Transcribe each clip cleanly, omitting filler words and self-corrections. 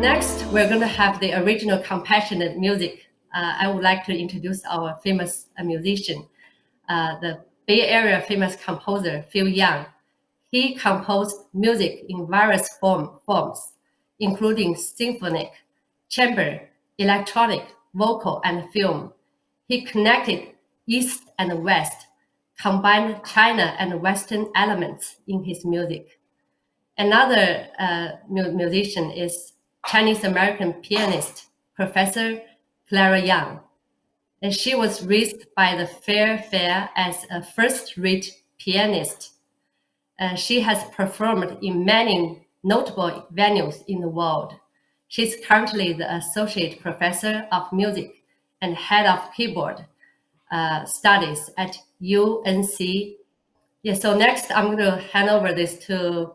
Next, we're going to have the original compassionate music. I would like to introduce our famous musician, the Bay Area famous composer, Phil Yang. He composed music in various forms, including symphonic, chamber, electronic, vocal, and film. He connected East and West, combined China and Western elements in his music. Another musician is Chinese-American pianist, Professor Clara Yang. And she was raised by the Fair as a first-rate pianist. She has performed in many notable venues in the world. She's currently the Associate Professor of Music and Head of Keyboard Studies at UNC. Yeah, so next I'm going to hand over this to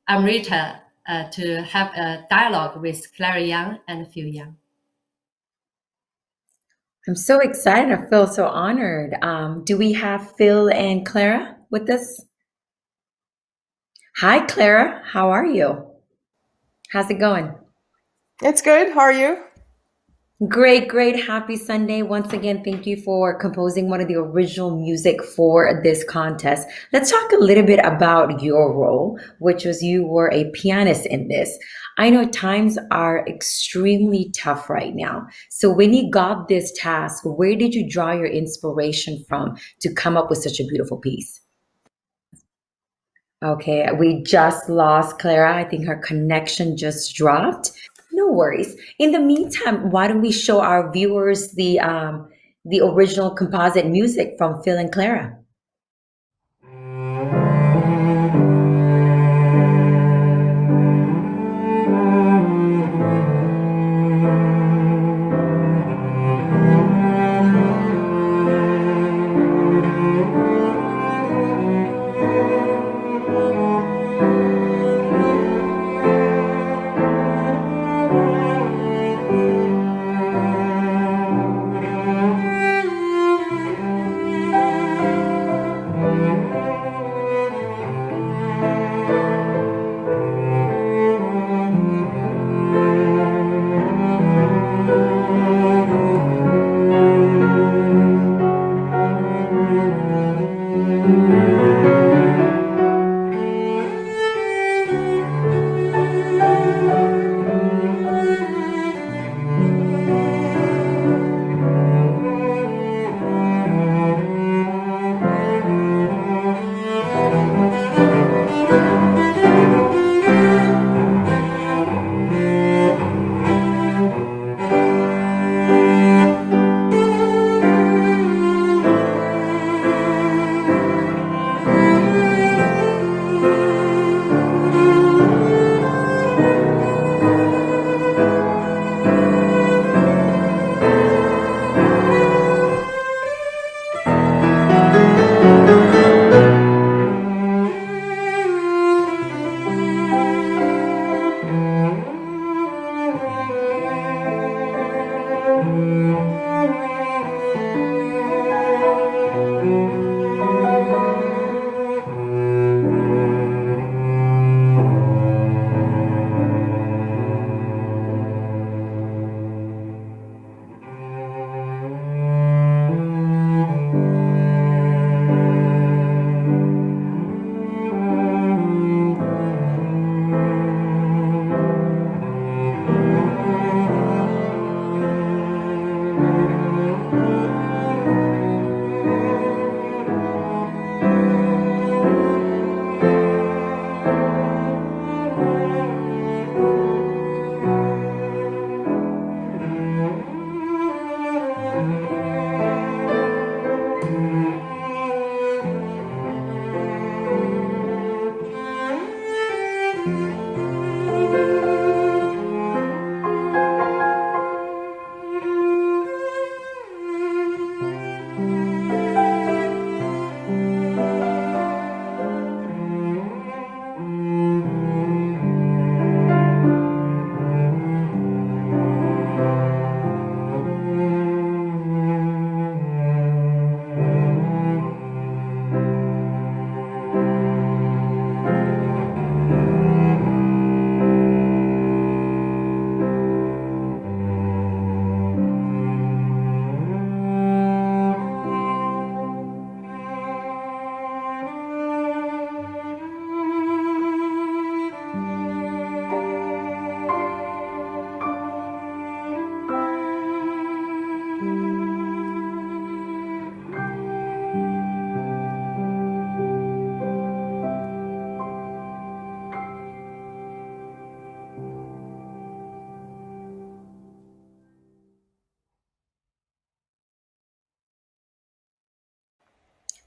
Amrita to have a dialogue with Clara Yang and Phil Yang. I'm so excited. I feel so honored. Do we have Phil and Clara with us? Hi, Clara. How are you? How's it going? It's good. How are you? Great, great. Happy Sunday. Once again, thank you for composing one of the original music for this contest. Let's talk a little bit about your role, which was you were a pianist in this. I know times are extremely tough right now. So when you got this task, where did you draw your inspiration from to come up with such a beautiful piece? Okay, we just lost Clara. I think her connection just dropped. No worries. In the meantime, why don't we show our viewers the original composite music from Phil and Clara?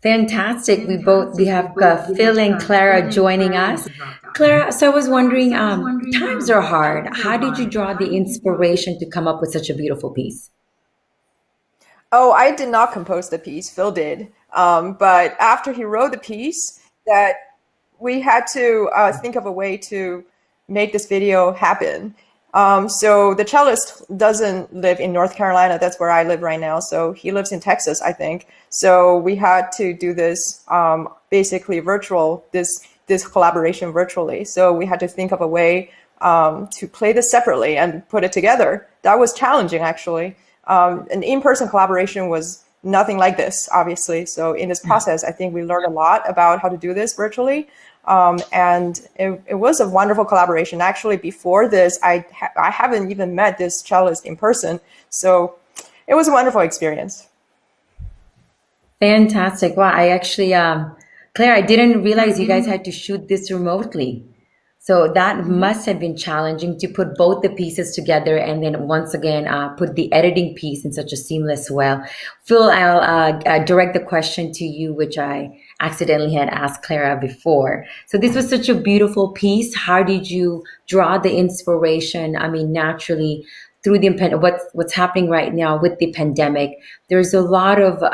Fantastic. We have Phil and Clara joining us. Clara, so I was wondering, times are hard. How did you draw the inspiration to come up with such a beautiful piece? Oh, I did not compose the piece. Phil did. But after he wrote the piece, that we had to think of a way to make this video happen. So the cellist doesn't live in North Carolina. That's where I live right now. So he lives in Texas, I think. So we had to do this basically virtual, this collaboration virtually. So we had to think of a way to play this separately and put it together. That was challenging, actually. An in-person collaboration was nothing like this, obviously. So in this process, I think we learned a lot about how to do this virtually. And it was a wonderful collaboration. Actually, before this, I haven't even met this cellist in person. So it was a wonderful experience. Fantastic. Wow, I actually, Claire, I didn't realize you guys had to shoot this remotely. So that must have been challenging to put both the pieces together and then once again put the editing piece in such a seamless way. Phil, I'll direct the question to you, which I accidentally had asked Clara before. So this was such a beautiful piece. How did you draw the inspiration? I mean, naturally, through what's happening right now with the pandemic, there's a lot of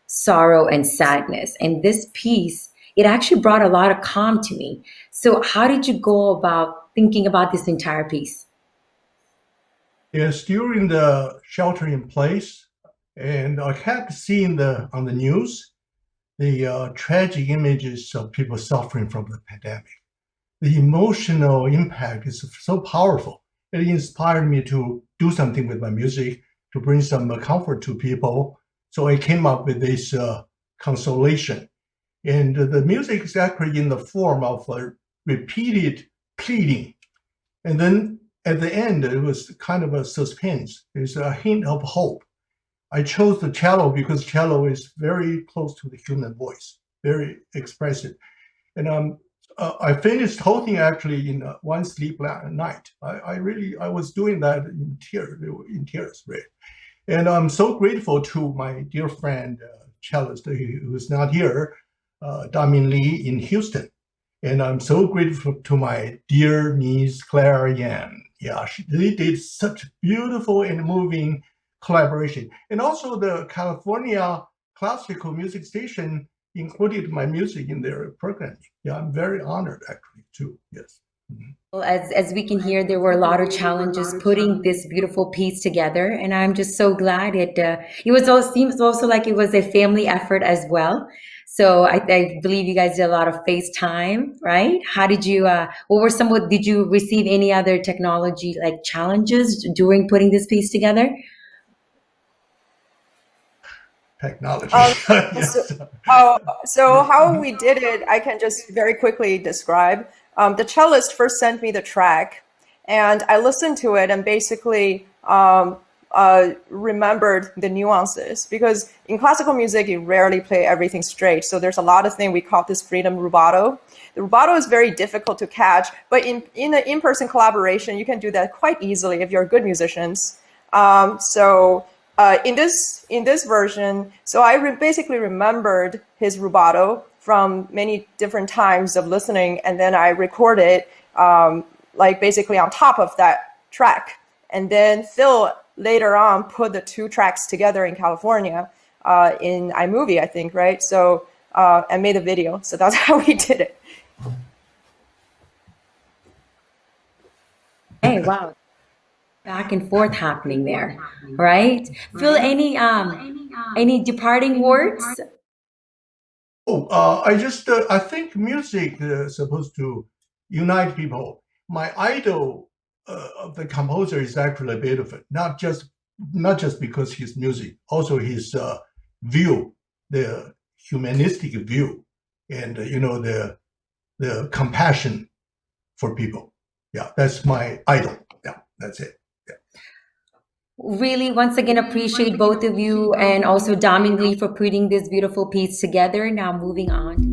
sorrow and sadness. And this piece, it actually brought a lot of calm to me. So how did you go about thinking about this entire piece? Yes, during the shelter in place, and I kept seeing on the news the tragic images of people suffering from the pandemic. The emotional impact is so powerful. It inspired me to do something with my music to bring some comfort to people. So I came up with this Consolation. And the music is actually in the form of a repeated pleading. And then at the end, it was kind of a suspense. There's a hint of hope. I chose the cello because cello is very close to the human voice, very expressive. And I finished the whole thing actually in one sleepless night. I was doing that in tears, really. And I'm so grateful to my dear friend, cellist, who's not here, Damin Lee in Houston. And I'm so grateful to my dear niece, Clara Yang. Yeah, they did such beautiful and moving collaboration. And also the California Classical Music Station included my music in their programming. Yeah, I'm very honored actually too, yes. Mm-hmm. Well, as we can hear, there were a lot of challenges putting this beautiful piece together, and I'm just so glad seems also like it was a family effort as well. So I believe you guys did a lot of FaceTime, right? How did you? Did you receive any other technology like challenges during putting this piece together? Technology. Yes. So how we did it, I can just very quickly describe. The cellist first sent me the track, and I listened to it and basically remembered the nuances, because in classical music, you rarely play everything straight. So there's a lot of things we call this freedom rubato. The rubato is very difficult to catch, but in an in-person collaboration, you can do that quite easily if you're good musicians. In this version, so I basically remembered his rubato from many different times of listening, and then I recorded like basically on top of that track. And then Phil later on put the two tracks together in California in iMovie, I think, right? So and made a video. So that's how we did it. Hey, wow. Back and forth happening there, right? Phil, any departing words? I think music is supposed to unite people. My idol of the composer is actually Beethoven, not just because his music, also his view, the humanistic view, and the compassion for people. Yeah, that's my idol. Yeah, that's it. Really, once again, appreciate both of you and also Damin Lee for putting this beautiful piece together. Now moving on.